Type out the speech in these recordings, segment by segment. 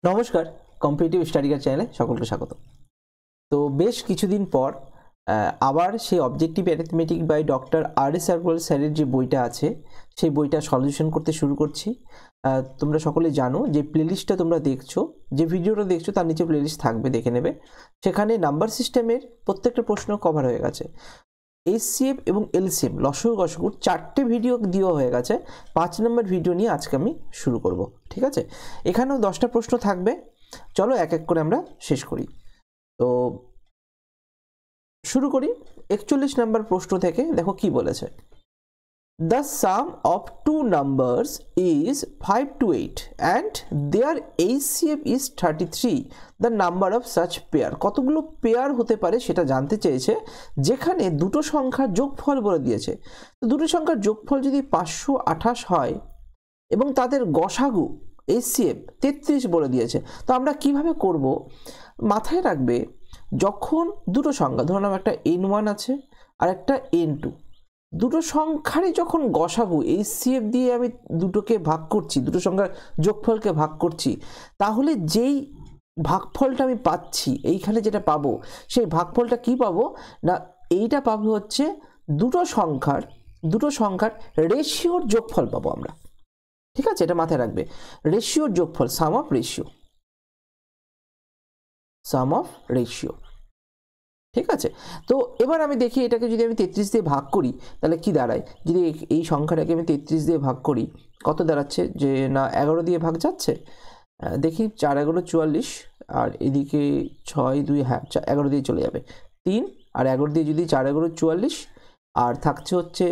নমস্কার, competitive study guide চ্যানেলে সকলকে স্বাগত। তো বেশ কিছুদিন পর আবার সেই objective arithmetic by doctor R S. Agarwal স্যারের যে বইটা আছে সেই বইটা সলিউশন করতে শুরু করছি। তোমরা সকলে জানো যে প্লেলিস্টটা তোমরা দেখছো, যে ভিডিওটা দেখছো তার নিচে প্লেলিস্ট থাকবে, দেখে নেবে। সেখানে নাম্বার সিস্টেমের প্রত্যেকটা প্রশ্ন কভার হয়ে গেছে। এসসিএফ এবং এলসিএম, লসগু গসগু 4টে ভিডিও দেওয়া হয়ে গেছে। 5 নম্বর ভিডিও নিয়ে আজকে আমি শুরু করব, ঠিক আছে? এখানেও 10টা প্রশ্ন থাকবে। চলো এক এক করে আমরা শেষ করি। তো শুরু করি 41 নম্বর প্রশ্ন থেকে। দেখো কি বলেছে। The sum of two numbers is 5 to 8 and their HCF is 33. The number of such pair, কতগুলো পেয়ার হতে পারে সেটা জানতে চেয়েছে, যেখানে দুটো সংখ্যার যোগফল বলে দিয়েছে। তো দুটো সংখ্যার যোগফল যদি 528 হয় এবং তাদের গসাগু HCF 33 বলে দিয়েছে, তো আমরা কিভাবে করব? মাথায় রাখবে, যখন দুটো সংখ্যা, ধরুন একটা n1 আছে আর একটা n2, দুটো সংখ্যারই যখন গসাগু HCF দিয়ে আমি দুটোকে ভাগ করছি, দুটো সংখ্যার যোগফলকে ভাগ করছি, তাহলে যেই ভাগফলটা আমি পাচ্ছি, এইখানে যেটা পাবো, সেই ভাগফলটা কি পাবো না, এইটা পাবো হচ্ছে দুটো সংখ্যার রেশিওর যোগফল পাবো আমরা। ঠিক আছে, এটা মাথায় রাখবে, রেশিওর যোগফল, সাম অফ রেশিও। ঠিক আছে, তো এবার আমি দেখি এটাকে যদি আমি 33 দিয়ে ভাগ করি তাহলে কি দাঁড়ায়। যদি এই সংখ্যাটাকে আমি 33 দিয়ে ভাগ করি, কত দাঁড়াচ্ছে? যে না 11 দিয়ে ভাগ যাচ্ছে। দেখি 4 11 44, আর এদিকে 6 2, হ্যাঁ 11 দিয়ে চলে যাবে। 3 আর 11 দিয়ে যদি 4 11 44, আর থাকছে হচ্ছে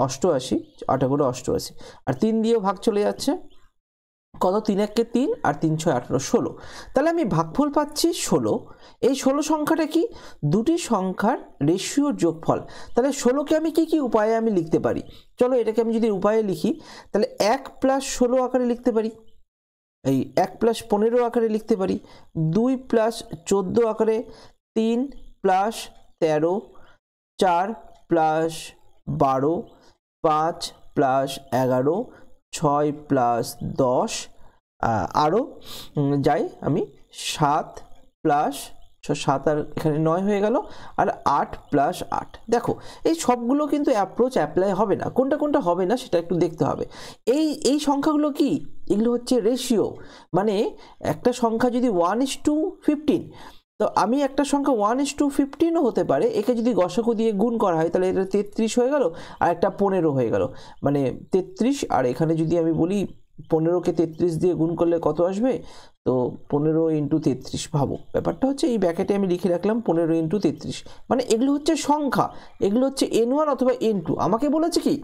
88, 8 11 88, আর 3 দিয়েও ভাগ চলে যাচ্ছে। কত? 3 1 3 আর 3 6 18, 16। তাহলে আমি ভাগফল পাচ্ছি 16। এই 16 সংখ্যাটা কি? দুটি সংখ্যার রেশিওর যোগফল। তাহলে 16কে আমি কি উপায়ে আমি লিখতে পারি? চলো এটাকে আমি যদি উপায়ে লিখি, তাহলে 1 + 16 আকারে লিখতে পারি, এই 1 + 15 আকারে লিখতে পারি, 2 + 14 আকারে, 3 + 13, 4 + 12, 5 + 11, 6 + 10, আরও যাই আমি, 7 + 7 আর এখানে 9 হয়ে গেল, আর 8 + 8। দেখো এই সবগুলো কিন্তু অ্যাপ্লাই হবে না, কোনটা হবে না সেটা একটু দেখতে হবে। এই সংখ্যাগুলো কি? এগুলো হচ্ছে রেশিও। মানে একটা সংখ্যা যদি 1:15, তো আমি একটা সংখ্যা 1:15ও হতে পারে, একে যদি গসাগু দিয়ে গুণ করা হয় তাহলে এটা 33 হয়ে গেল, আর একটা 15 হয়ে গেল। মানে 33, আর এখানে যদি আমি বলি 15কে 33 দিয়ে গুণ করলে কত আসবে? তো 15 × 33। ভাবো, ব্যাপারটা হচ্ছে এই ব্র্যাকেটে আমি লিখে রাখলাম 15 × 33। মানে এগুলো হচ্ছে সংখ্যা, এগুলো হচ্ছে n1 অথবা n2। আমাকে বলেছে কি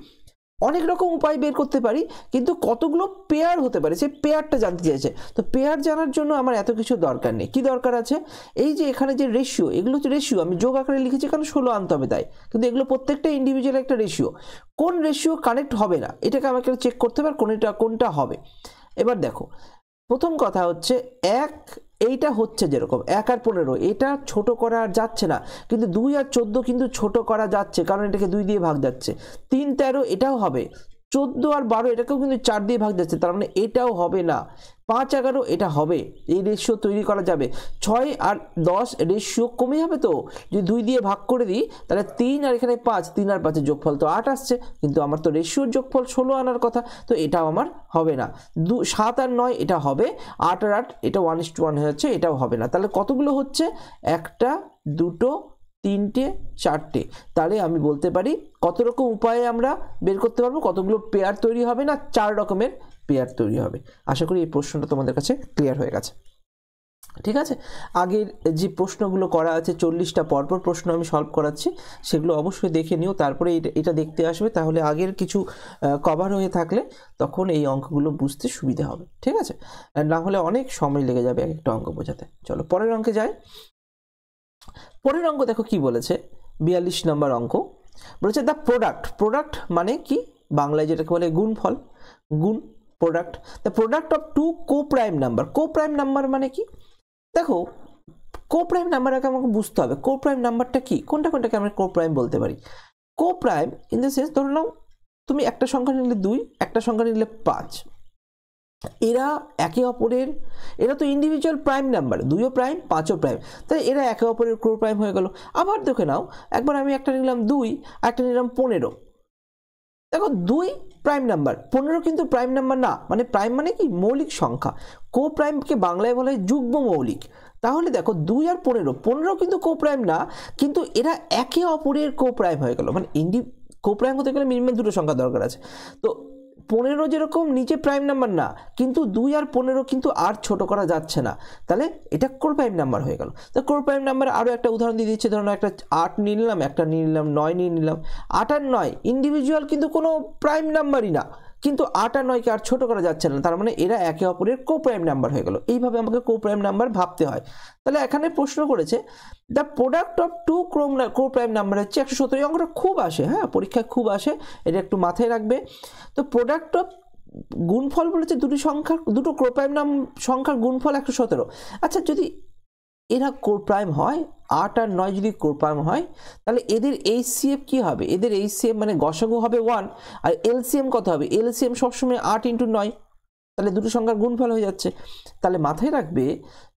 অনেক রকম উপায় বের করতে পারি, কিন্তু কতগুলো পেয়ার হতে পারে সেই পেয়ারটা জানতে চাইছে। তো পেয়ার জানার জন্য আমার এত কিছু দরকার নেই। কি দরকার আছে? এই যে এখানে যে রেশিও, এগুলো হচ্ছে রেশিও, আমি যোগ আকারে লিখেছি কারণ 16 আনতে হবে তাই, কিন্তু এগুলো প্রত্যেকটা ইন্ডিভিজুয়াল একটা রেশিও। কোন রেশিও কানেক্ট হবে না এটাকে আমাকে চেক করতে হবে, কোনটা হবে। এবার দেখো, প্রথম কথা হচ্ছে এইটা হচ্ছে যেরকম 1 আর 15, এটা ছোট করা যাচ্ছে না, কিন্তু 2 আর 14 কিন্তু ছোট করা যাচ্ছে, কারণ এটাকে 2 দিয়ে ভাগ যাচ্ছে। 3 13 এটাও হবে, 14 আর 12 এটাকেও কিন্তু 4 দিয়ে ভাগ যাচ্ছে, তার মানে এটাও হবে না। 5 11 এটা হবে, এই রেশিও তৈরি করা যাবে। 6 আর 10 রেশিও কমে যাবে, তো যদি 2 দিয়ে ভাগ করে দিই তাহলে 3 আর এখানে 5, 3 আর 5 যোগফল তো 8 আসছে, কিন্তু আমার তো রেশিওর যোগফল 16 আনার কথা, তো এটাও আমার হবে না। 7 আর 9 এটা হবে, 8 আর 8 এটা 1:1 হয়ে যাচ্ছে, এটাও হবে না। তাহলে কতগুলো হচ্ছে? 1টা 2টো 3টে 4টে। তাহলে আমি বলতে পারি কত রকম উপায়ে আমরা বের করতে পারবো কতগুলো পেয়ার তৈরি হবে না, 4 রকমের পেয়ার তৈরি হবে। আশা করি এই প্রশ্নটা তোমাদের কাছে ক্লিয়ার হয়ে গেছে। ঠিক আছে, আগের যে প্রশ্নগুলো করা আছে 40টা পরপর প্রশ্ন আমি সলভ করাচ্ছি, সেগুলো অবশ্যই দেখে নিও, তারপরে এটা দেখতে আসবে, তাহলে আগের কিছু কভার হয়ে থাকলে তখন এই অঙ্কগুলো বুঝতে সুবিধা হবে। ঠিক আছে, না হলে অনেক সময় লেগে যাবে এক একটা অঙ্ক বোঝাতে। চলো পরের অঙ্কে যাই। পরের অঙ্ক দেখো কি বলেছে, 42 নম্বর অঙ্ক। বলেছে দ্য প্রোডাক্ট মানে কি? বাংলায় যেটাকে বলে গুণফল, product. The product of two coprime number মানে কি? দেখো কোপ্রাইম নাম্বারটাকে আমাকে বুঝতে হবে, কোপ্রাইম নাম্বারটা কি, কোনটাকে আমরা কোপ্রাইম বলতে পারি। কোপ্রাইম ইন দ্য সেন্স, ধরে নাও তুমি একটা সংখ্যা নিলে 2, একটা সংখ্যা নিলে 5, এরা একে অপরের, এরা তো ইন্ডিভিজুয়াল প্রাইম নাম্বার, 2ও প্রাইম 5ও প্রাইম, তাই এরা একে অপরের কো প্রাইম হয়ে গেল। আবার দেখে নাও, একবার আমি একটা নিলাম 2, একটা নিলাম 15। দেখো 2 প্রাইম নাম্বার, 15 কিন্তু প্রাইম নাম্বার না। মানে প্রাইম মানে কি? মৌলিক সংখ্যা। কো প্রাইমকে বাংলায় বলা হয় যুগ্ম মৌলিক। তাহলে দেখো 2 আর 15 কিন্তু কো প্রাইম না, কিন্তু এরা একে অপরের কো প্রাইম হয়ে গেল। মানে কো প্রাইম হতে গেলে মিনিমাম দুটো সংখ্যা দরকার আছে। তো 15 যেরকম নিচে প্রাইম নাম্বার না, কিন্তু 2 আর 15 কিন্তু আর ছোট করা যাচ্ছে না, তাহলে এটা কো প্রাইম নাম্বার হয়ে গেল। তো কো প্রাইম নাম্বার আরও একটা উদাহরণ দিয়ে দিচ্ছে। ধরুন একটা 8 নিয়ে নিলাম, একটা নিয়ে নিলাম 9 নিয়ে নিলাম। 8 আর 9 ইন্ডিভিজুয়াল কিন্তু কোনো প্রাইম নাম্বারই না, কিন্তু 8 আর 9কে আর ছোট করা যাচ্ছে না, তার মানে এরা একে অপরের কো প্রাইম নাম্বার হয়ে গেল। এইভাবে আমাকে কো প্রাইম নাম্বার ভাবতে হয়। তাহলে এখানে প্রশ্ন করেছে the product of two coprime number হচ্ছে 117। অঙ্কটা খুব আসে, হ্যাঁ পরীক্ষায় খুব আসে, এটা একটু মাথায় রাখবে। তো প্রোডাক্ট অফ গুণফল বলেছে দুটো কো প্রাইম সংখ্যার গুণফল 117। আচ্ছা, যদি এরা কো প্রাইম হয়, 8 আর 9 যদি কো প্রাইম হয়, তাহলে এদের এইচসিএফ কি হবে? এদের এইচসিএফ মানে গসাগু হবে 1, আর এলসিএম কত হবে? এলসিএম সবসময় 8 × 9, তাহলে দুটো সংখ্যার গুণফল হয়ে যাচ্ছে। তাহলে মাথায় রাখবে,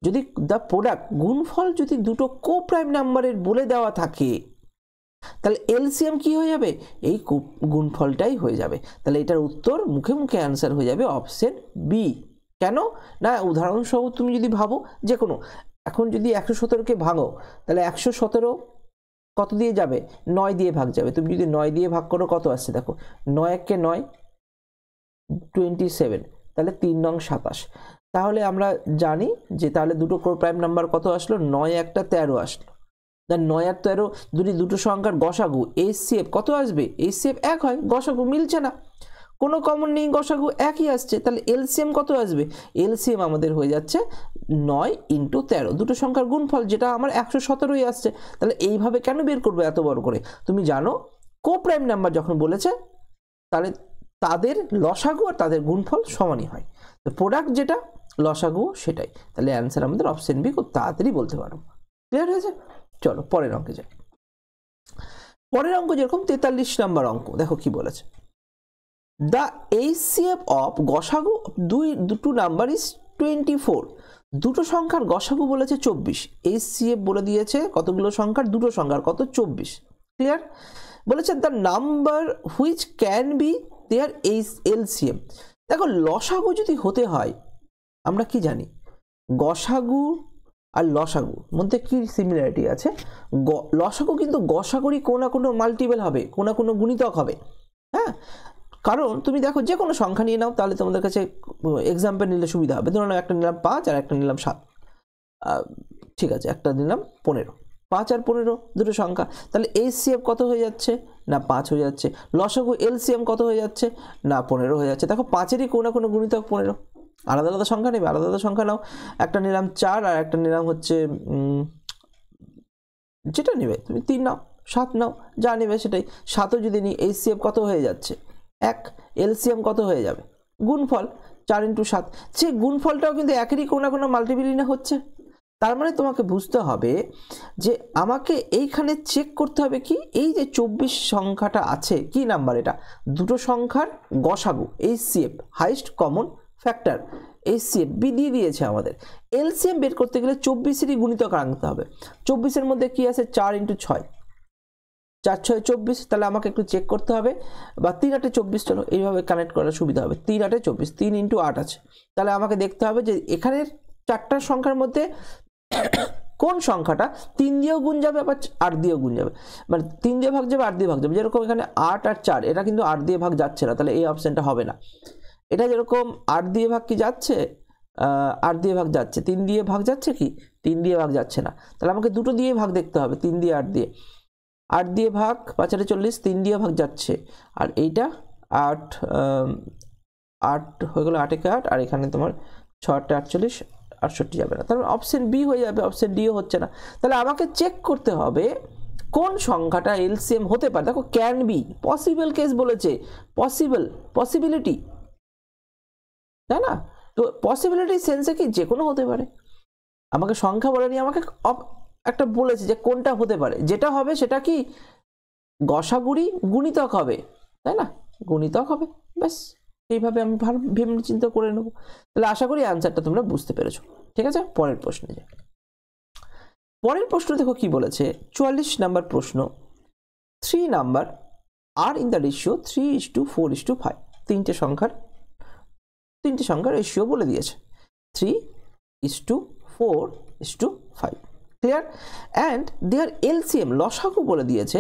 যদি দ্য প্রোডাক্ট গুণফল যদি দুটো কো প্রাইম নাম্বারের বলে দেওয়া থাকে, তাহলে এলসিএম কি হয়ে যাবে? এই গুণফলটাই হয়ে যাবে। তাহলে এটার উত্তর মুখে মুখে অ্যান্সার হয়ে যাবে অপশন বি। কেন না? উদাহরণসহ তুমি যদি ভাবো যে কোনো, এখন যদি 117কে ভাঙো, তাহলে 117 কত দিয়ে যাবে? 9 দিয়ে ভাগ যাবে। তুমি যদি 9 দিয়ে ভাগ করো, কত আসছে দেখো, 9 একে 9, 27, তাহলে 3 নং 27। তাহলে আমরা জানি যে তাহলে দুটো কো প্রাইম নাম্বার কত আসলো? 9 একটা 13 আসলো। 9 আর 13 যদি দুটো সংখ্যার গসাগু, এইচসিএফ কত আসবে? এইচসিএফ 1 হয়, গসাগু মিলছে না, কোনো কমন নেই, গসাগু একই আসছে, তাহলে এলসিএম কত আসবে? এলসিএম আমাদের হয়ে যাচ্ছে 9 × 13, দুটো সংখ্যার গুণফল, যেটা আমার 117ই আসছে। তাহলে এইভাবে কেন বের করবে এত বড় করে? তুমি জানো কো প্রাইম নাম্বার যখন বলেছে, তাহলে তাদের লসাগু আর তাদের গুণফল সমানই হয়। তো প্রোডাক্ট যেটা, লসাগু সেটাই। তাহলে অ্যান্সার আমাদের অপশন বি, খুব তাড়াতাড়ি বলতে পারো। ক্লিয়ার হয়েছে? চলো পরের অঙ্কে যাই। পরের অঙ্ক যেরকম 43 নম্বর অঙ্ক, দেখো কি বলেছে। দ্য এইচসিএফ অফ গসাগু দুটো নাম্বার ইজ 24। দুটো সংখ্যার গসাগু বলেছে 24। এইচসিএফ বলে দিয়েছে কতগুলো সংখ্যার? দুটো সংখ্যার কত? 24। ক্লিয়ার? বলেছে the number which can be their LCM. দেখো লসাগু যদি হতে হয়, আমরা কি জানি গসাগু আর লসাগু মধ্যে কি সিমিলারিটি আছে? লসাগু কিন্তু গসাগুরই কোনো না কোনো মাল্টিপল হবে, কোনো না কোনো গুণিতক হবে। হ্যাঁ, কারণ তুমি দেখো যে কোনো সংখ্যা নিয়ে নাও, তাহলে তোমাদের কাছে এক্সাম্পল নিলে সুবিধা হবে। ধরুন একটা নিলাম 5 আর একটা নিলাম 7, ঠিক আছে, একটা নিলাম 15। 5 আর 15 দুটো সংখ্যা, তাহলে এইচসিএফ কত হয়ে যাচ্ছে? না 5 হয়ে যাচ্ছে। লসাগু এলসিএম কত হয়ে যাচ্ছে? না 15 হয়ে যাচ্ছে। দেখো 5-এরই কোনো না কোনো গুণিতক 15। আলাদা আলাদা সংখ্যা নেবে, আলাদা আলাদা সংখ্যা নাও। একটা নিলাম 4 আর একটা নিলাম হচ্ছে যেটা নেবে তুমি 3 নাও, 7 নাও, যা নেবে সেটাই। 7ও যদি নিই, এইচসিএফ কত হয়ে যাচ্ছে? 1। এলসিএম কত হয়ে যাবে? গুণফল 4 × 7। সেই গুণফলটাও কিন্তু একেরই কোনো না কোনো মাল্টিপ্লিকেশন হচ্ছে। তার মানে তোমাকে বুঝতে হবে যে আমাকে এইখানে চেক করতে হবে কি, এই যে 24 সংখ্যাটা আছে, কি নাম্বার এটা? দুটো সংখ্যার গসাগু, HCF highest common factor, HCF B দিয়ে দিয়েছে আমাদের। এলসিএম বের করতে গেলে 24-এরই গুণিতক আনতে হবে। 24-এর মধ্যে কি আছে? 4 × 6, 4 × 6 24। তাহলে আমাকে একটু চেক করতে হবে, বা 3 × 8 24, চলো এইভাবে কানেক্ট করার সুবিধা হবে। 3 × 8 24, 3 × 8 আছে। তাহলে আমাকে দেখতে হবে যে এখানের 4টা সংখ্যার মধ্যে কোন সংখ্যাটা 3 দিয়েও গুণ যাবে আবার 8 দিয়েও গুণ যাবে, মানে 3 দিয়ে ভাগ যাবে 8 দিয়ে ভাগ যাবে। যেরকম এখানে 8 আর 4, এটা কিন্তু 8 দিয়ে ভাগ যাচ্ছে না, তাহলে এই অপশনটা হবে না। এটা যেরকম 8 দিয়ে ভাগ কি যাচ্ছে? 8 দিয়ে ভাগ যাচ্ছে। 3 দিয়ে ভাগ যাচ্ছে কি? 3 দিয়ে ভাগ যাচ্ছে না। তাহলে আমাকে দুটো দিয়ে ভাগ দেখতে হবে, 3 দিয়ে 8 দিয়ে। 8 দিয়ে ভাগ 5 × 40, 3 দিয়ে ভাগ যাচ্ছে। আর এইটা 8 হয়ে গেল, 8 × 8, আর এখানে তোমার 6 × 8 = 48, 68 যাবে না। তাহলে অপশন বি হয়ে যাবে, অপশন ডিও হচ্ছে না। তাহলে আমাকে চেক করতে হবে কোন সংখ্যাটা এলসিএম হতে পারে। দেখো ক্যান বি, পসিবল কেস বলেছে, পসিবিলিটি, তাই না? তো পসিবিলিটি সেন্সে কি যে কোনো হতে পারে। আমাকে সংখ্যা বলেনি, আমাকে একটা বলেছে যে কোনটা হতে পারে। যেটা হবে সেটা কি গসাগুরই গুণিতক হবে, তাই না? গুণিতক হবে, ব্যাস এইভাবে আমি ভেবে চিন্তা করে নেব। তাহলে আশা করি অ্যান্সারটা তোমরা বুঝতে পেরেছো। ঠিক আছে, পরের প্রশ্নে যাই। পরের প্রশ্ন দেখো কি বলেছে, 44 নাম্বার প্রশ্ন। 3 number are in the ratio 3:4:5। তিনটে সংখ্যার রেশিও বলে দিয়েছে 3:4:5। ক্লিয়ার? অ্যান্ড দেয়ার এলসিএম লসাগু বলে দিয়েছে।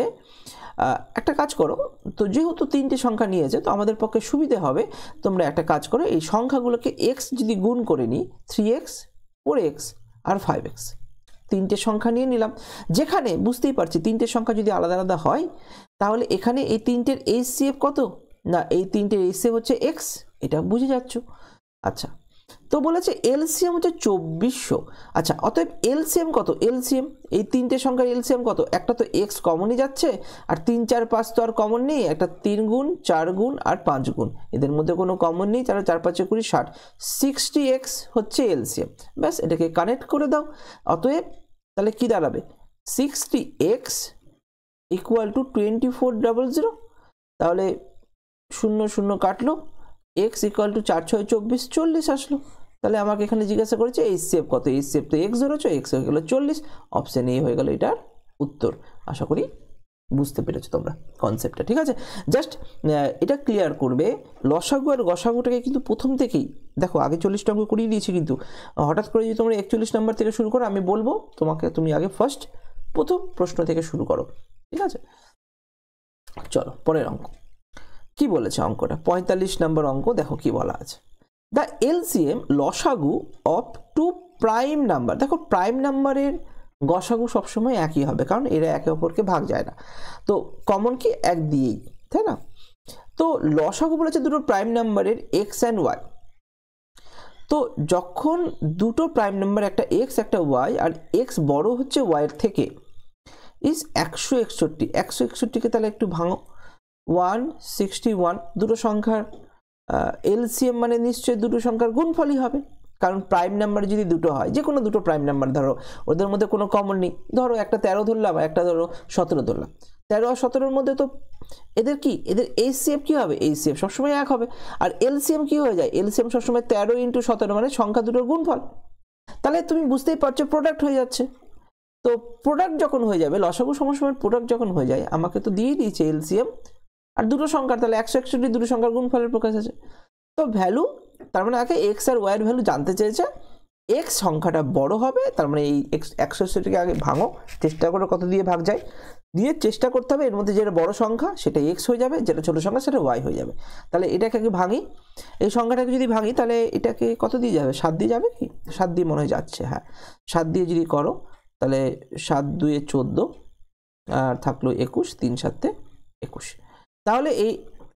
একটা কাজ করো, তো যেহেতু তিনটে সংখ্যা নিয়েছে তো আমাদের পক্ষে সুবিধে হবে, তোমরা একটা কাজ করো, এই সংখ্যাগুলোকে এক্স যদি গুণ করে নিই, 3x 4x আর 5x, তিনটে সংখ্যা নিয়ে নিলাম। যেখানে বুঝতেই পারছি তিনটে সংখ্যা যদি আলাদা আলাদা হয় তাহলে এখানে এই তিনটের এইচসিএফ কত, না এই তিনটের এইচসিএফ হচ্ছে এক্স, এটা বুঝে যাচ্ছ। আচ্ছা, তো বলেছে এলসিএম হচ্ছে 2400। আচ্ছা, অতএব এলসিএম কত? এলসিএম এই তিনটে সংখ্যার এলসিএম কত? একটা তো এক্স কমনই যাচ্ছে, আর 3 4 5 তো আর কমন নেই, একটা 3 গুণ 4 গুণ আর 5 গুণ, এদের মধ্যে কোনো কমন নেই, 4 4 5 20 60, 60x হচ্ছে এলসিএম। ব্যাস, এটাকে কানেক্ট করে দাও। অতএব তাহলে কি দাঁড়াবে, 60x ইকুয়াল টু 2400। তাহলে 0 0 কাটলো, x ইকুয়াল টু 4 6 24 40 আসলো। তাহলে আমাকে এখানে জিজ্ঞাসা করেছে এইচসিএফ কত, এইচসিএফ তো x ধরেছো, x হয়ে গেল 40, অপশন এ হয়ে গেল এটার উত্তর। আশা করি বুঝতে পেরেছো তোমরা কনসেপ্টটা। ঠিক আছে, জাস্ট এটা ক্লিয়ার করবে, লসাগু আর গসাগুটাকে কিন্তু প্রথম থেকেই দেখো, আগে 40 অঙ্ক করিয়ে দিয়েছি, কিন্তু হঠাৎ করে যদি তোমরা 41 নাম্বার থেকে শুরু করো, আমি বলবো তোমাকে তুমি আগে প্রথম প্রশ্ন থেকে শুরু করো। ঠিক আছে, চলো পরের অঙ্ক কি বলেছে। অঙ্কটা 45 নম্বর অঙ্ক, দেখো কি বলা আছে। দ্য এলসিএম লসাগু অফ টু প্রাইম নাম্বার। দেখো প্রাইম নাম্বারের গসাগু সবসময় একই হবে, কারণ এরা একে অপরকে ভাগ যায় না, তো কমন কি এক দিয়েই, তাই না? তো লসাগু বলেছে দুটো প্রাইম নাম্বারের এক্স অ্যান্ড ওয়াই। তো যখন দুটো প্রাইম নাম্বার, একটা এক্স একটা ওয়াই, আর এক্স বড় হচ্ছে ওয়াইয়ের থেকে, ইজ 161। 161কে তাহলে একটু ভাঙো, 161। দুটো সংখ্যার এলসিএম মানে নিশ্চয়ই দুটো সংখ্যার গুণফলই হবে, কারণ প্রাইম নাম্বার যদি দুটো হয়, যে কোনো দুটো প্রাইম নাম্বার ধরো, ওদের মধ্যে কোনো কমন নেই, ধরো একটা 13 ধরলাম, একটা ধরো 17 ধরলাম, 13 আর 17-র মধ্যে তো এদের কি, এদের এইচসিএফ কি হবে, এইচসিএফ সবসময় এক হবে। আর এলসিএম কি হয়ে যায়, এলসিএম সবসময় 13 × 17 মানে সংখ্যা দুটোর গুণফল। তাহলে তুমি বুঝতেই পারছো প্রোডাক্ট হয়ে যাচ্ছে। তো প্রোডাক্ট যখন হয়ে যাবে, লসাগু সমসময়ের প্রোডাক্ট যখন হয়ে যায়, আমাকে তো দিয়েই দিয়েছে এলসিএম আর দুটো সংখ্যার, তাহলে 161 দুটো সংখ্যার গুণফলের প্রকাশ আছে। তো ভ্যালু, তার মানে আগে এক্স আর ওয়াইয়ের ভ্যালু জানতে চেয়েছে, এক্স সংখ্যাটা বড় হবে, তার মানে এই 161কে আগে ভাঙো, চেষ্টা করো কত দিয়ে ভাগ যায়, দিয়ে চেষ্টা করতে হবে এর মধ্যে যেটা বড় সংখ্যা সেটা এক্স হয়ে যাবে, যেটা ছোট সংখ্যা সেটা ওয়াই হয়ে যাবে। তাহলে এটাকে আগে ভাঙি, এই সংখ্যাটাকে যদি ভাঙি তাহলে এটাকে কত দিয়ে যাবে, 7 দিয়ে যাবে কি, 7 দিয়ে মনে হয় যাচ্ছে, হ্যাঁ 7 দিয়ে যদি করো তাহলে 7 2 14 আর থাকলো 21, 3 7 21। তাহলে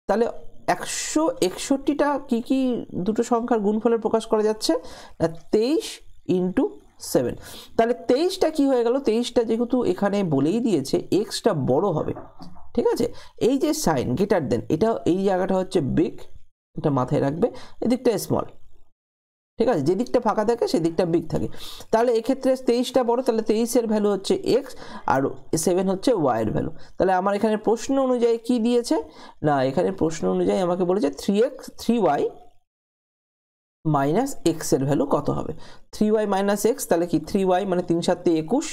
তাহলে 161টা কি দুটো সংখ্যার গুণফলের প্রকাশ করা যাচ্ছে না, 23 × 7। তাহলে 23টা কি হয়ে গেল, 23টা যেহেতু এখানে বলেই দিয়েছে এক্সটা বড় হবে, ঠিক আছে, এই যে সাইন গ্রেটার দেন, এটা এই জায়গাটা হচ্ছে বিগ, এটা মাথায় রাখবে, এদিকটা স্মল, ঠিক আছে, যে দিকটা ফাঁকা থাকে সেদিকটা বিগ থাকে। তাহলে এক্ষেত্রে 23টা বড়, তাহলে 23-এর ভ্যালু হচ্ছে এক্স আর 7 হচ্ছে ওয়াইয়ের ভ্যালু। তাহলে আমার এখানে প্রশ্ন অনুযায়ী কি দিয়েছে, না এখানে প্রশ্ন অনুযায়ী আমাকে বলেছে 3y মাইনাস এক্সের ভ্যালু কত হবে, 3y মাইনাস এক্স, তাহলে কি 3y মানে 3 7 21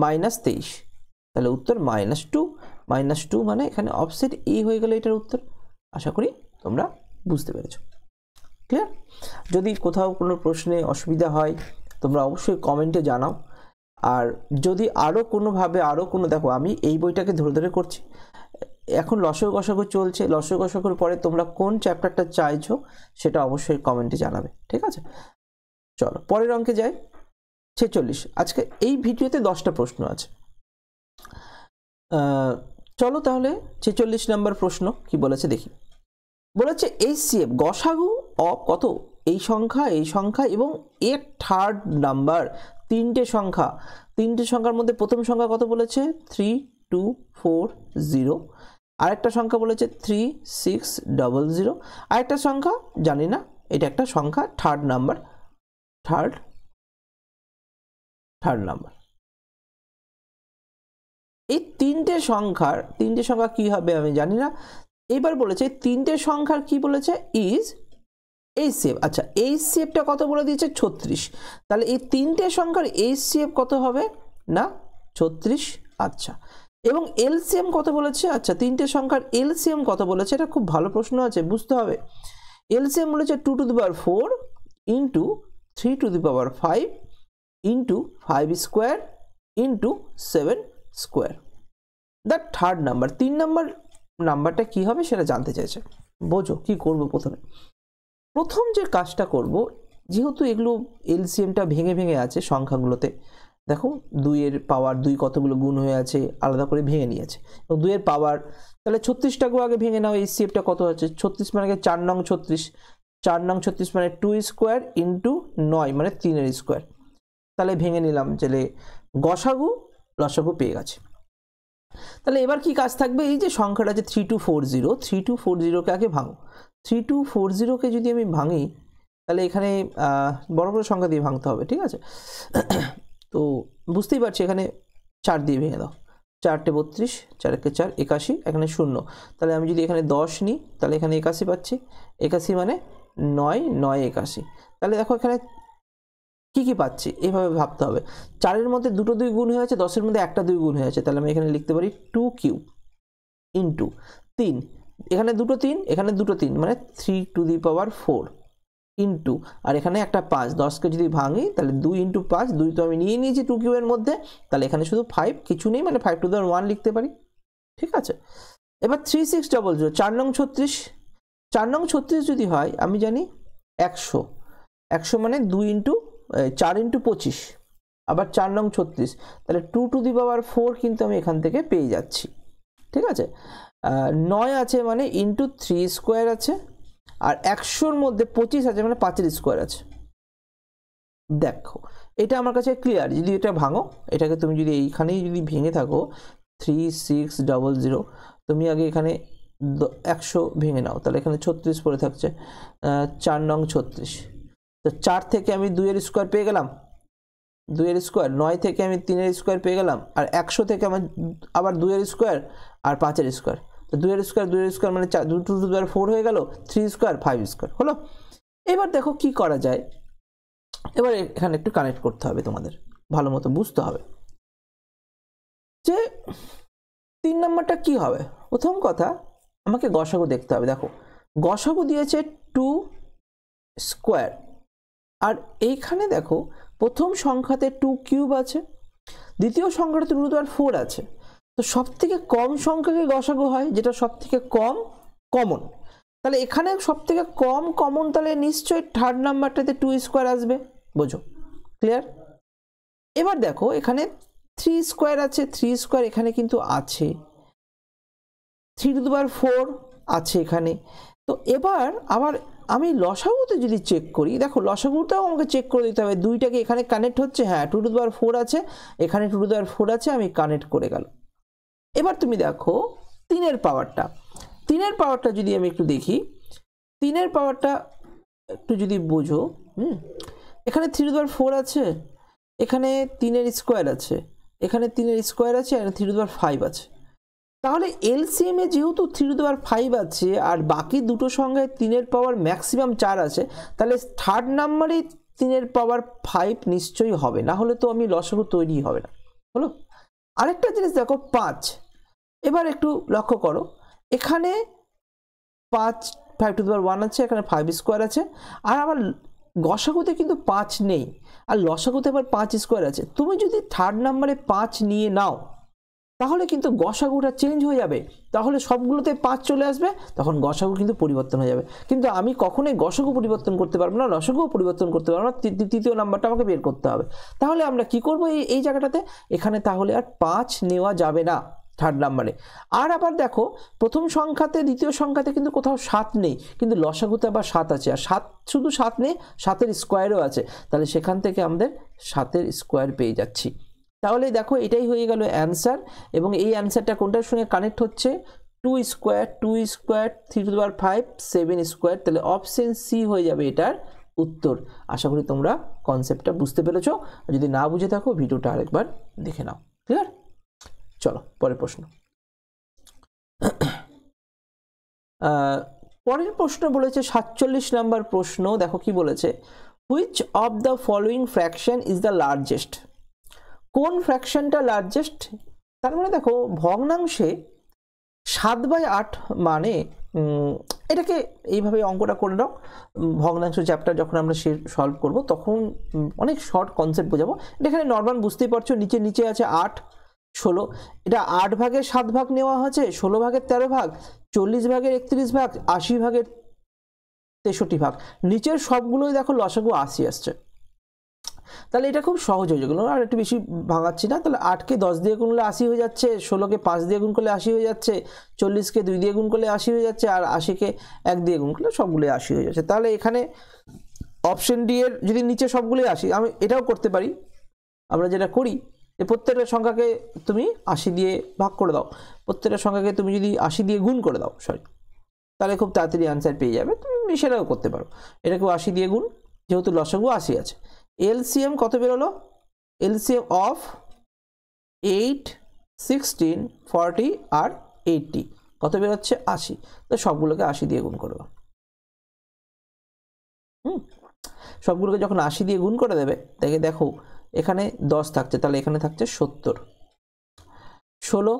মাইনাস 23, তাহলে উত্তর -2। -2 মানে এখানে অফসেট এ হয়ে গেল এটার উত্তর। আশা করি তোমরা বুঝতে পেরেছো। ক্লিয়ার? যদি কোথাও কোনো প্রশ্নে অসুবিধা হয় তোমরা অবশ্যই কমেন্টে জানাও। আর যদি আরও কোনোভাবে দেখো আমি এই বইটাকে ধরে ধরে করছি, এখন লসাগু গসাগু চলছে, লসাগু গসাগুর পরে তোমরা কোন চ্যাপ্টারটা চাইছো সেটা অবশ্যই কমেন্টে জানাবে। ঠিক আছে, চলো পরের অঙ্কে যাই। 46, আজকে এই ভিডিওতে 10টা প্রশ্ন আছে। চলো তাহলে 46 নম্বর প্রশ্ন কি বলেছে দেখি। বলেছে এইচসিএফ গসাগু অফ কত, এই সংখ্যা এবং এর থার্ড নাম্বার, তিনটে সংখ্যার মধ্যে প্রথম সংখ্যা কত বলেছে 3240, আরেকটা সংখ্যা বলেছে 3600, আরেকটা সংখ্যা জানি না, এটা একটা সংখ্যা থার্ড নাম্বার, এই তিনটে সংখ্যা কি হবে আমি জানি না, এবার বলেছে তিনটে সংখ্যার কি বলেছে ইজ এইচসিএফ। আচ্ছা এইচসিএফটা কত বলে দিয়েছে 36, তাহলে এই তিনটে সংখ্যার এইচসিএফ কত হবে না 36। আচ্ছা এবং এলসিএম কত বলেছে, আচ্ছা তিনটে সংখ্যার এলসিএম কত বলেছে, এটা খুব ভালো প্রশ্ন আছে, বুঝতে হবে। এলসিএম বলেছে 2 to the power 4 into 3 to the power 5 into 5 square into 7 square. The third number, 3 number নাম্বারটা কি হবে সেটা জানতে চাইছে। বোঝো কি করবো। প্রথম যে কাজটা করব, যেহেতু এগুলো এলসিএমটা ভেঙে ভেঙে আছে সংখ্যাগুলোতে, দেখো 2 এর পাওয়ার 2 কতগুলো গুণ হয়ে আছে আলাদা করে ভেঙে নিয়েছে, এবং 2 এর পাওয়ার, তাহলে 36টাকেও আগে ভেঙে নাও। এইচসিএফটা কত আছে 36 মানে 4 নং 36, 4 নং 36 মানে 2 স্কোয়ার ইন্টু 9 মানে 3 এর স্কোয়ার। তাহলে ভেঙে নিলাম, তাহলে গসাগু লসাগু পেয়ে গেছে। তাহলে এবার কি কাজ থাকবে, এই যে সংখ্যাটা আছে 3240, 3240কে আগে ভাঙো। 3240কে যদি আমি ভাঙি তাহলে এখানে বড় বড় সংখ্যা দিয়ে ভাঙতে হবে, ঠিক আছে। তো বুঝতেই পারছি এখানে 4 দিয়ে ভেঙে দাও, 4টে 32, 4 একে 4 81, এখানে 0। তাহলে আমি যদি এখানে 10 নিই তাহলে এখানে 81 পাচ্ছি, 81 মানে 9, 9 81। তাহলে দেখো এখানে কি কি পাচ্ছি, এইভাবে ভাবতে হবে। 4-এর মধ্যে 2টো 2 গুণ হয়ে আছে, 10-এর মধ্যে একটা 2 গুণ হয়ে আছে, তাহলে আমি এখানে লিখতে পারি 2q ইন্টু 3, এখানে 2টো 3, এখানে 2টো 3 মানে 3 টু দি পাওয়ার 4 ইন্টু, আর এখানে একটা 5, 10কে যদি ভাঙি তাহলে 2 ইন্টু 5, 2 তো আমি নিয়ে নিয়েছি 2q এর মধ্যে, তাহলে এখানে শুধু 5 কিছু নেই, মানে 5 টু দি পাওয়ার 1 লিখতে পারি, ঠিক আছে। এবার 3600, 4 নং 36, 4 নং 36 যদি হয় আমি জানি 100, 100 মানে 2 ইন্টু 4 ইন্টু 25, আবার 4 নং 36, তাহলে 2 টু দি পাওয়ার 4 কিন্তু আমি এখান থেকে পেয়ে যাচ্ছি, ঠিক আছে। 9 আছে মানে ইন্টু 3 স্কোয়ার আছে, আর 100-র মধ্যে 25 আছে মানে 5-এর স্কোয়ার আছে। দেখো এটা আমার কাছে ক্লিয়ার। যদি এটা ভাঙো, এটাকে তুমি যদি এইখানেই যদি ভেঙে থাকো 3600, তুমি আগে এখানে 100 ভেঙে নাও, তাহলে এখানে 36 পড়ে থাকছে, 4 নং 36। তো 4 থেকে আমি 2 এর স্কোয়ার পেয়ে গেলাম, 2 এর স্কোয়ার, 9 থেকে আমি 3 এর স্কোয়ার পেয়ে গেলাম, আর 100 থেকে আমার আবার 2 এর স্কোয়ার আর 5-এর স্কোয়ার। তো 2 এর স্কোয়ার মানে 2 টু দি পাওয়ার 4 হয়ে গেল, 3 স্কোয়ার 5 স্কোয়ার হলো। এবার দেখো কি করা যায়, এবার এখানে একটু কানেক্ট করতে হবে, তোমাদের ভালো মতো বুঝতে হবে যে 3 নাম্বারটা কি হবে। প্রথম কথা আমাকে গসাগু দেখতে হবে। দেখো গসাগু দিয়েছে 2 স্কোয়ার, আর এইখানে দেখো প্রথম সংখ্যাতে 2 কিউব আছে, দ্বিতীয় সংখ্যাটাতে 2 টু দি পাওয়ার 4 আছে। তো সব থেকে কম সংখ্যাকে গসাগু হয়, যেটা সব থেকে কম কমন। তাহলে এখানে সব থেকে কম কমন, তাহলে নিশ্চয়ই থার্ড নাম্বারটাতে 2 স্কোয়ার আসবে, বোঝো ক্লিয়ার। এবার দেখো এখানে 3 স্কোয়ার আছে, 3 স্কোয়ার এখানে কিন্তু আছে, 3 টু দি পাওয়ার 4 আছে এখানে। তো এবার আবার আমি লসাগুতে যদি চেক করি, দেখো লসাগুটাও আমাকে চেক করে দিতে হবে, দুইটাকে এখানে কানেক্ট হচ্ছে, হ্যাঁ 2 টু দি পাওয়ার 4 আছে, এখানে 2 টু দি পাওয়ার 4 আছে, আমি কানেক্ট করে গেল। এবার তুমি দেখো 3-এর পাওয়ারটা, 3-এর পাওয়ারটা যদি আমি একটু দেখি, 3-এর পাওয়ারটা একটু যদি বোঝো, এখানে 3 টু দি পাওয়ার 4 আছে, এখানে 3-এর স্কোয়ার আছে, এখানে 3-এর স্কোয়ার আছে, আর 3 টু দি পাওয়ার 5 আছে। তাহলে এলসিএম এ যেহেতু 3 টু দি পাওয়ার 5 আছে, আর বাকি দুটো সংখ্যায় 3-এর পাওয়ার ম্যাক্সিমাম 4 আছে, তাহলে থার্ড নাম্বারে 3-এর পাওয়ার 5 নিশ্চয়ই হবে, না হলে তো আমি লসাগু তৈরি হবে না, হলো। আরেকটা জিনিস দেখো 5, এবার একটু লক্ষ্য করো, এখানে 5 টু দি পাওয়ার 1 আছে, এখানে 5 স্কোয়ার আছে, আর আমার গসাগুতে কিন্তু 5 নেই, আর লসাগুতে আবার 5 স্কোয়ার আছে। তুমি যদি থার্ড নাম্বারে 5 নিয়ে নাও তাহলে কিন্তু গসাগুটা চেঞ্জ হয়ে যাবে, তাহলে সবগুলোতে 5 চলে আসবে, তখন গসাগু কিন্তু পরিবর্তন হয়ে যাবে। কিন্তু আমি কখনোই গসাগু পরিবর্তন করতে পারবো না, লসাগুও পরিবর্তন করতে পারবো না, তৃতীয় নাম্বারটা আমাকে বের করতে হবে। তাহলে আমরা কি করব এই জায়গাটাতে, এখানে তাহলে আর 5 নেওয়া যাবে না থার্ড নাম্বারে। আর আবার দেখো প্রথম সংখ্যাতে দ্বিতীয় সংখ্যাতে কিন্তু কোথাও 7 নেই, কিন্তু লসাগুতে আবার 7 আছে, আর 7 শুধু 7 নেই, 7-এর স্কোয়ারও আছে, তাহলে সেখান থেকে আমাদের 7-এর স্কোয়ার পেয়ে যাচ্ছি। তাহলে দেখো এটাই হয়ে গেল অ্যান্সার, এবং এই অ্যান্সারটা কোনটার সঙ্গে কানেক্ট হচ্ছে, 2 square 3 to the power 5 7 square, তাহলে অপশন সি হয়ে যাবে এটার উত্তর। আশা করি তোমরা কনসেপ্টটা বুঝতে পেরেছো, যদি না বুঝে থাকো ভিডিওটা আরেকবার দেখে নাও, ক্লিয়ার। চলো পরের প্রশ্ন। পরের প্রশ্ন বলেছে 47 নম্বর প্রশ্ন, দেখো কি বলেছে, which of the following fraction is the largest, কোন ফ্র্যাকশনটা লার্জেস্ট। তার মানে দেখো ভগ্নাংশে 7/8 মানে এটাকে এইভাবে অঙ্কটা করে দাও, ভগ্নাংশ চ্যাপ্টার যখন আমরা সলভ করব তখন অনেক শর্ট কনসেপ্ট বোঝাবো। এখানে নর্মাল বুঝতেই পারছো, নিচে নিচে আছে 8 16, এটা 8 ভাগের 7 ভাগ নেওয়া হয়েছে, 16 ভাগের 13 ভাগ, 40 ভাগের 31 ভাগ, 80 ভাগের 63 ভাগ, নিচের সবগুলোই দেখো লসাগু 80 আসছে। তাহলে এটা খুব সহজ হয়ে যাবে, আর একটু বেশি ভাঙাচ্ছি না। তাহলে 8কে 10 দিয়ে গুণ করলে 80 হয়ে যাচ্ছে, 16কে 5 দিয়ে গুণ করলে 80 হয়ে যাচ্ছে, 40কে 2 দিয়ে গুণ করলে 80 হয়ে যাচ্ছে, আর 80কে 1 দিয়ে গুণ করলে সবগুলোই 80 হয়ে যাচ্ছে। তাহলে এখানে অপশন ডি এর যদি নিচে সবগুলোই 80, আমি এটাও করতে পারি, আমরা যেটা করি যে প্রত্যেকটা সংখ্যাকে তুমি 80 দিয়ে ভাগ করে দাও, প্রত্যেকটা সংখ্যাকে তুমি যদি 80 দিয়ে গুণ করে দাও, তাহলে খুব তাড়াতাড়ি আনসার পেয়ে যাবে। তুমি সেটাও করতে পারো, এটাকেও 80 দিয়ে গুণ, যেহেতু লসাগু 80 আছে। এলসিএম কত বেরোলো, এলসিএম অফ 8 16 40 আর 80 কত বেরোচ্ছে 80, তো সবগুলোকে 80 দিয়ে গুণ করবো। সবগুলোকে যখন 80 দিয়ে গুণ করে দেবে, দেখো এখানে 10 থাকছে, তাহলে এখানে থাকছে 70, 16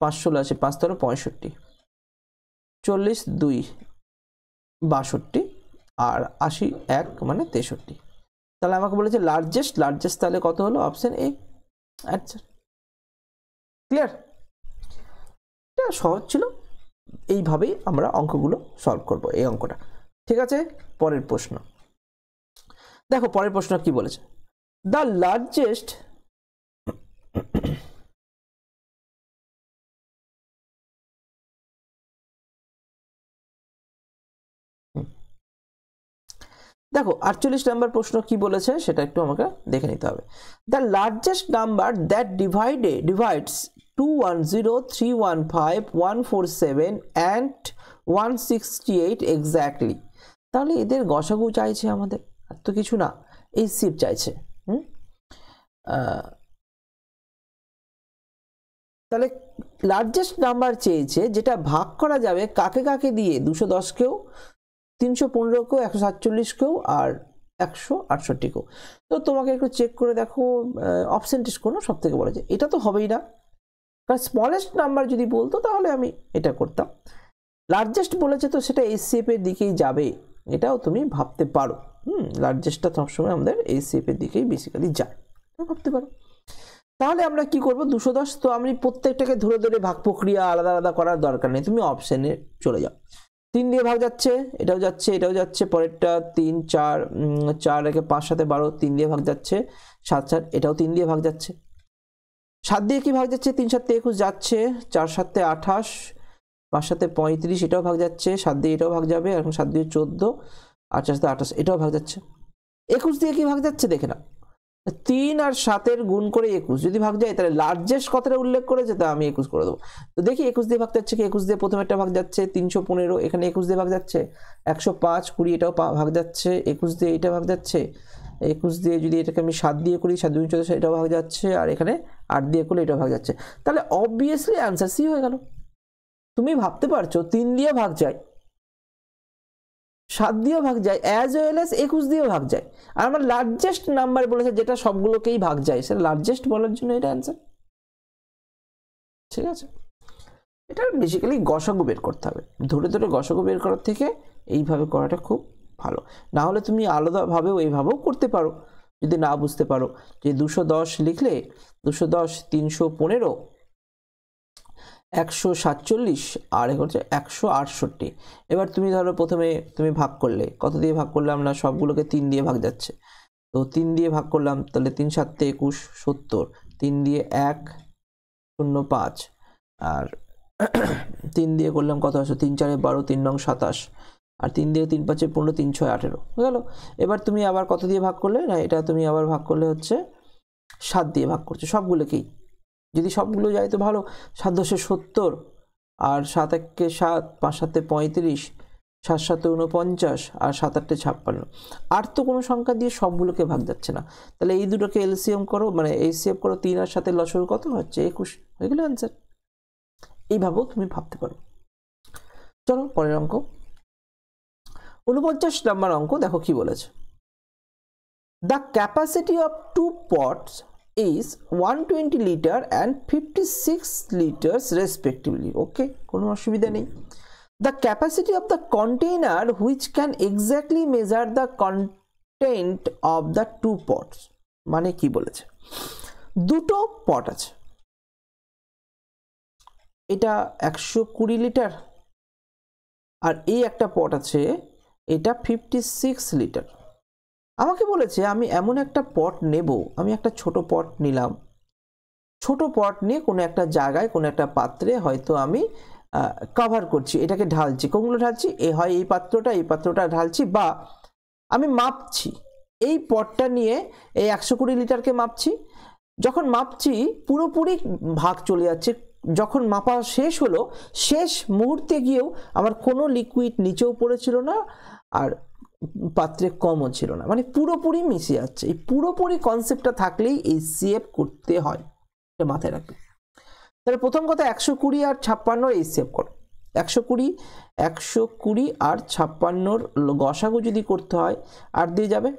5 16 আছে, 5 13 65, 40 2 62 আর 80 1 মানে 63। তাহলে আমাকে বলেছে লার্জেস্ট, তাহলে কত হলো, অপশন এ। আচ্ছা ক্লিয়ার, এটা সহজ ছিল, এইভাবেই আমরা অঙ্কগুলো সলভ করব এই অঙ্কটা। ঠিক আছে, পরের প্রশ্ন দেখো, পরের প্রশ্ন কি বলেছে, দ্য লার্জেস্ট দেখো 48 নম্বর প্রশ্ন কি বলেছে সেটা একটু আমাকে দেখে নিতে হবে। The largest number that divides 210 315 147 and 168 exactly. তাহলে এদের গসাগু চাইছে আমাদের, আর তো কিছু না, HCF চাইছে। তাহলে লার্জেস্ট নাম্বার চেয়েছে যেটা ভাগ করা যাবে কাকে কাকে দিয়ে, 210কেও, 315কেও, 147কেও আর 168কেও। তো তোমাকে একটু চেক করে দেখো অপশন টেস্ট করো, সব থেকে বলা যায় এটা তো হবেই না, কারণ স্মলেস্ট নাম্বার যদি বলতো তাহলে আমি এটা করতাম। লার্জেস্ট বলেছে তো সেটা HCF এর দিকেই যাবে, এটাও তুমি ভাবতে পারো। লার্জেস্টটা সবসময় আমাদের HCF এর দিকেই বেসিক্যালি যায়, ভাবতে পারো। তাহলে আমরা কি করব, 210, তো আমি প্রত্যেকটাকে ধরে ধরে ভাগ প্রক্রিয়া আলাদা আলাদা করার দরকার নেই, তুমি অপশনে চলে যাও। 3 দিয়ে ভাগ যাচ্ছে, এটাও যাচ্ছে, এটাও যাচ্ছে, পরেরটা 3 4 4 একে 5 7 12, 3 দিয়ে ভাগ যাচ্ছে, 7 7, এটাও 3 দিয়ে ভাগ যাচ্ছে। 7 দিয়ে কি ভাগ যাচ্ছে, 3 7 21 যাচ্ছে, 4 7 28, 5 7 35, এটাও ভাগ যাচ্ছে, 7 দিয়ে এটাও ভাগ যাবে, এখন 7 দিয়ে 14, আর 4 7 28, এটাও ভাগ যাচ্ছে। 21 দিয়ে কি ভাগ যাচ্ছে দেখে না, 3 আর 7 গুণ করে 21 যদি ভাগ যায়, তাহলে লার্জেস্ট কতটা উল্লেখ করেছে, তা আমি 21 করে দেবো। তো দেখি 21 দিয়ে ভাগ যাচ্ছে কি, 21 দিয়ে প্রথমেরটা ভাগ যাচ্ছে 315, এখানে 21 দিয়ে ভাগ যাচ্ছে, 105 20, এটাও ভাগ যাচ্ছে, 21 দিয়ে এটা ভাগ যাচ্ছে, 21 দিয়ে যদি এটাকে আমি 7 দিয়ে করি, 7 2 14, এটাও ভাগ যাচ্ছে, আর এখানে 8 দিয়ে করলে এটাও ভাগ যাচ্ছে। তাহলে অবভিয়াসলি অ্যান্সার সি হয়ে গেল। তুমি ভাবতে পারছো 3 দিয়ে ভাগ যায়, 7 দিয়েও ভাগ যায়, অ্যাজ ওয়েল অ্যাজ 21 দিয়েও ভাগ যায়, আর আমার লার্জেস্ট নাম্বার বলেছে যেটা সবগুলোকেই ভাগ যায়, সেটা লার্জেস্ট বলার জন্য এটা অ্যান্সার। ঠিক আছে, এটা বেসিক্যালি গসাগু বের করতে হবে, ধরে ধরে গসাগু বের করার থেকে এইভাবে করাটা খুব ভালো। না হলে তুমি আলাদাভাবেও এইভাবেও করতে পারো, যদি না বুঝতে পারো যে 210 লিখলে 210 315 147 আর হচ্ছে 168। এবার তুমি ধরো প্রথমে তুমি ভাগ করলে, কত দিয়ে ভাগ করলাম না, সবগুলোকে 3 দিয়ে ভাগ যাচ্ছে, তো 3 দিয়ে ভাগ করলাম, তাহলে 3 7 21 70, 3 দিয়ে 1 0 5, আর 3 দিয়ে করলাম কত আসো, 3 4 12, 3 9 27, আর 3 দিয়ে 3 5 15, 3 6 18 হয়ে গেল। এবার তুমি আবার কত দিয়ে ভাগ করলে না, এটা তুমি আবার ভাগ করলে হচ্ছে 7 দিয়ে ভাগ করছো সবগুলোকেই, যদি সবগুলো যায় তো ভালো, 7 10 70, আর 7 1 7, 5 7 35, 7 7 49, আর 7 8 56। আর তো কোনো সংখ্যা দিয়ে সবগুলোকে ভাগ যাচ্ছে না, তাহলে এই দুটোকে এলসিএম করো, মানে HCF করো, 3 আর 7 লসাগু কত হচ্ছে 21, হয়ে গেল অ্যান্সার। এইভাবেও তুমি ভাবতে পারো। চলো পরের অঙ্ক 49 নম্বর অঙ্ক দেখো কি বলেছে the capacity of two pots is 120 liter and 56 liters respectively. Okay, কোনো অসুবিধা নেই। The capacity of the container which can exactly measure the content of the two pots, মানে কি বলেছে দুটো পট আছে, এটা 120 লিটার আর এই একটা পট আছে এটা 56 লিটার। আমাকে বলেছে আমি এমন একটা পট নেব, আমি একটা ছোট পট নিলাম, ছোট পট নিয়ে কোনো একটা জায়গায় কোনো একটা পাত্রে হয়তো আমি কভার করছি, এটাকে ঢালছি, কোনগুলো ঢালছি, হয় এই পাত্রটা ঢালছি, বা আমি মাপছি এই পটটা নিয়ে এই 120 লিটারকে মাপছি। যখন মাপছি পুরোপুরি ভাগ চলে যাচ্ছে, যখন মাপা শেষ হলো শেষ মুহূর্তে গিয়েও আমার কোনো লিকুইড নিচেও পড়েছিল না আর পাত্রে কমও ছিল না, মানে পুরোপুরি মিশে যাচ্ছে। এই পুরোপুরি কনসেপ্টটা থাকলেই HCF করতে হয়, এটা মাথায় রাখবে। তাহলে প্রথম কথা 120 আর 56 HCF করো। 120 আর 56 গসাগু যদি করতে হয় 8 দিয়ে যাবে,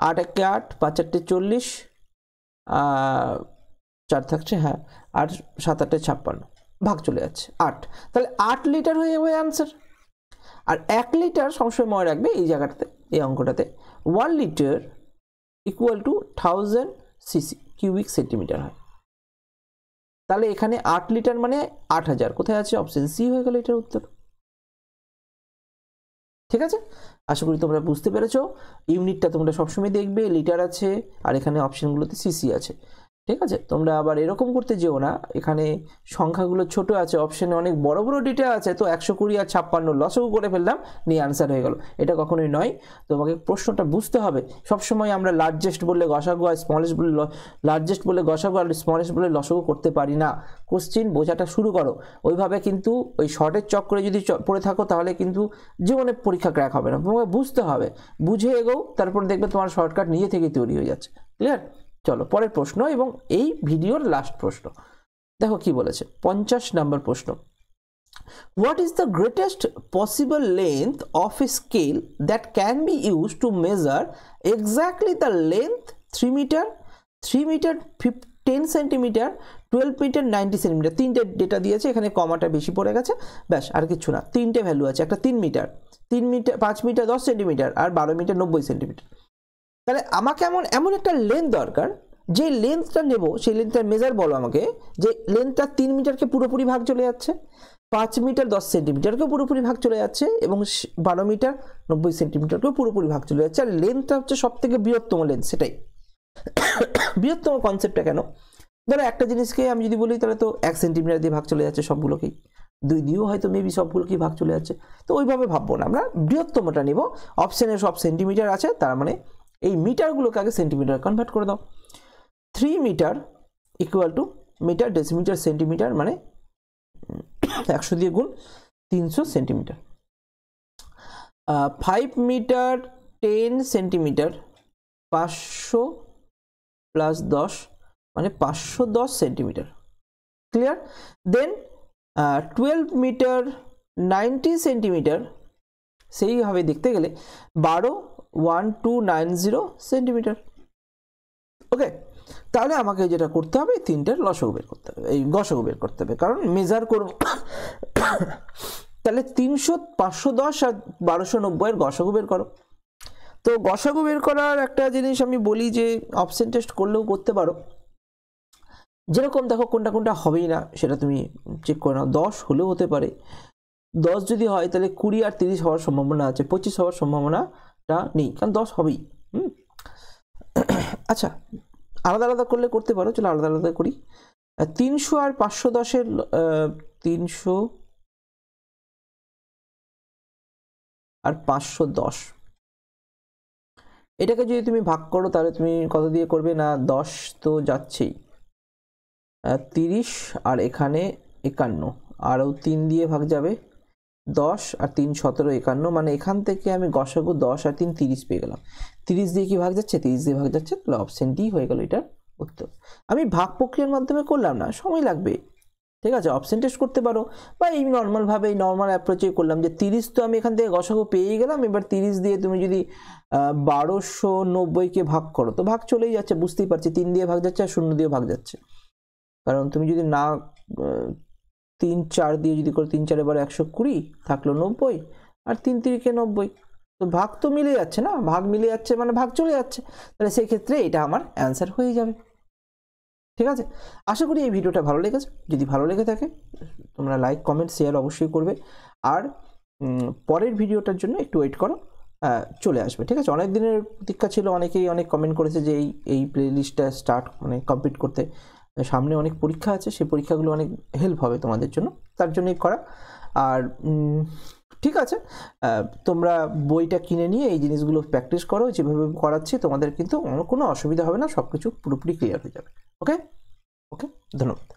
8 একে 8, 5 8 40, 4 থাকছে, হ্যাঁ, আর 7 8 56 ভাগ চলে যাচ্ছে 8, তাহলে 8 লিটার হয়ে যাবে আনসার। আর 1 লিটার সবসময় মনে রাখবে এই জায়গাটাতে, এই অঙ্কটাতে 1 litre equal to 1000 CC cubic centimetre হয়। তাহলে এখানে 8 লিটার মানে 8000, কোথায় আছে? অপশন সি হয়ে গেল এটার উত্তর। ঠিক আছে, আশা করি তোমরা বুঝতে পেরেছো। ইউনিটটা তোমরা সবসময় দেখবে, লিটার আছে আর এখানে অপশনগুলোতে সিসি আছে। ঠিক আছে, তোমরা আবার এরকম করতে যেও না, এখানে সংখ্যাগুলো ছোট আছে, অপশনে অনেক বড় বড় ডিটেল আছে, তো 120 আর 56 লসও করে ফেললাম, নিয়ে আনসার হয়ে গেল, এটা কখনোই নয়। তোমাকে প্রশ্নটা বুঝতে হবে। সবসময় আমরা লার্জেস্ট বললে গসাগু আর স্মলেস্ট বলে লার্জেস্ট বলে গসাগু আর স্মলেস্ট বলে লসগু করতে পারি না। কোশ্চিন বোঝাটা শুরু করো, ওইভাবে কিন্তু ওই শর্টের চক্করে যদি পড়ে থাকো তাহলে কিন্তু জীবনে পরীক্ষা ক্র্যাক হবে না। তোমাকে বুঝতে হবে, বুঝে এগোও, তারপর দেখবে তোমার শর্টকাট নিজে থেকেই তৈরি হয়ে যাচ্ছে। ক্লিয়ার? চলো পরের প্রশ্ন এবং এই ভিডিওর লাস্ট প্রশ্ন। দেখো কি বলেছে 50 নম্বর প্রশ্ন। What is the greatest possible length of a scale that can be used to measure exactly the length 3 meter, 3 meter 10 centimeter, 12 meter 90 centimeter? তিনটে ডেটা দিয়েছে, এখানে কমাটা বেশি পড়ে গেছে, ব্যাস আর কিছু না। তিনটে ভ্যালু আছে, একটা 3 মিটার, 5 মিটার 10 সেন্টিমিটার আর 12 মিটার 90 সেন্টিমিটার। তাহলে আমাকে এমন একটা লেন্থ দরকার, যে লেন্থটা নেব সেই লেন্থটার মেজার বলো আমাকে, যে লেন্থটা 3 মিটারকে পুরোপুরি ভাগ চলে যাচ্ছে, 5 মিটার 10 সেন্টিমিটারকেও পুরোপুরি ভাগ চলে যাচ্ছে এবং 12 মিটার 90 সেন্টিমিটারকেও পুরোপুরি ভাগ চলে যাচ্ছে। আর লেন্থটা হচ্ছে সব থেকে বৃহত্তম লেন্থ, সেটাই বৃহত্তম কনসেপ্টটা কেন? ধরো একটা জিনিসকে আমি যদি বলি তাহলে তো 1 সেন্টিমিটার দিয়ে ভাগ চলে যাচ্ছে সবগুলোকেই, 2 দিয়েও হয়তো মেবি সবগুলোকেই ভাগ চলে যাচ্ছে, তো ওইভাবে ভাববো না, আমরা বৃহত্তমটা নেব। অপশানে সব সেন্টিমিটার আছে, তার মানে এই মিটারগুলোকে আগে সেন্টিমিটার কনভার্ট করে দাও। 3 metre equal to metre decimetre centimetre, মানে 100 দিয়ে গুণ 300 সেন্টিমিটার। 5 মিটার 10 সেন্টিমিটার 500 প্লাস 10 মানে 510 সেন্টিমিটার। ক্লিয়ার? দেন 12 মিটার 90 সেন্টিমিটার, সেইভাবে দেখতে গেলে 1290 সেন্টিমিটার। ওকে, তাহলে আমাকে যেটা করতে হবে তিনটার লসগু বের করতে হবে, এই গসাগু বের করতে হবে, কারণ মেজার করব। তাহলে 300, 510 আর 1290 এর গসাগু বের করো। তো গসাগু বের করার একটা জিনিস আমি বলি যে অপশন টেস্ট করলেও করতে পারো, যেরকম দেখো কোনটা কোনটা হবেই না সেটা তুমি চেক করে নাও। 10 হলেও হতে পারে, 10 যদি হয় তাহলে 20 আর 30 হওয়ার সম্ভাবনা আছে, 25 হওয়ার সম্ভাবনাটা নেই, কারণ 10 হবেই। আচ্ছা, আলাদা আলাদা করলে করতে পারো, চলো আলাদা আলাদা করি। 300 আর 510-এর 300 আর 510, এটাকে যদি তুমি ভাগ করো তাহলে তুমি কত দিয়ে করবে? না 10 তো যাচ্ছেই, 30 আর এখানে 51, আরও 3 দিয়ে ভাগ যাবে, 10 আর 3 17 51, মানে এখান থেকে আমি গসাগু 10 আর 3 30 পেয়ে গেলাম। 30 দিয়ে কি ভাগ যাচ্ছে? 30 দিয়ে ভাগ যাচ্ছে, তাহলে অপশন ডি হয়ে গেল এটার উত্তর। আমি ভাগ প্রক্রিয়ার মাধ্যমে করলাম না, সময় লাগবে, ঠিক আছে, অপশন টেস্ট করতে পারো, বা এই নর্মালভাবে এই নর্মাল অ্যাপ্রোচেই করলাম যে 30 তো আমি এখান থেকে গসাগু পেয়েই গেলাম, এবার 30 দিয়ে তুমি যদি 1290কে ভাগ করো তো ভাগ চলেই যাচ্ছে, বুঝতেই পারছি 3 দিয়ে ভাগ যাচ্ছে আর 0 দিয়ে ভাগ যাচ্ছে, কারণ তুমি যদি না 3 4 দিয়ে যদি করো 3 4 এবার 120 থাকলো 90 আর 3 3কে 90, তো ভাগ তো মিলে যাচ্ছে না, ভাগ মিলে যাচ্ছে মানে ভাগ চলে যাচ্ছে, তাহলে সেই ক্ষেত্রে এটা আমার অ্যান্সার হয়ে যাবে। ঠিক আছে, আশা করি এই ভিডিওটা ভালো লেগেছে, যদি ভালো লেগে থাকে তোমরা লাইক কমেন্ট শেয়ার অবশ্যই করবে, আর পরের ভিডিওটার জন্য একটু ওয়েট করো, চলে আসবে। ঠিক আছে, অনেক দিনের প্রতীক্ষা ছিল, অনেকেই অনেক কমেন্ট করেছে যে এই প্লেলিস্টটা স্টার্ট মানে কমপ্লিট করতে, সামনে অনেক পরীক্ষা আছে, সেই পরীক্ষাগুলো অনেক হেল্প হবে তোমাদের জন্য, তার জন্যই করা। আর ঠিক আছে, তোমরা বইটা কিনে নিয়ে এই জিনিসগুলো প্র্যাকটিস করো, যেভাবে করাচ্ছি তোমাদের কিন্তু কোনো অসুবিধা হবে না, সব কিছু পুরোপুরি ক্লিয়ার হয়ে যাবে। ওকে ওকে, ধন্যবাদ।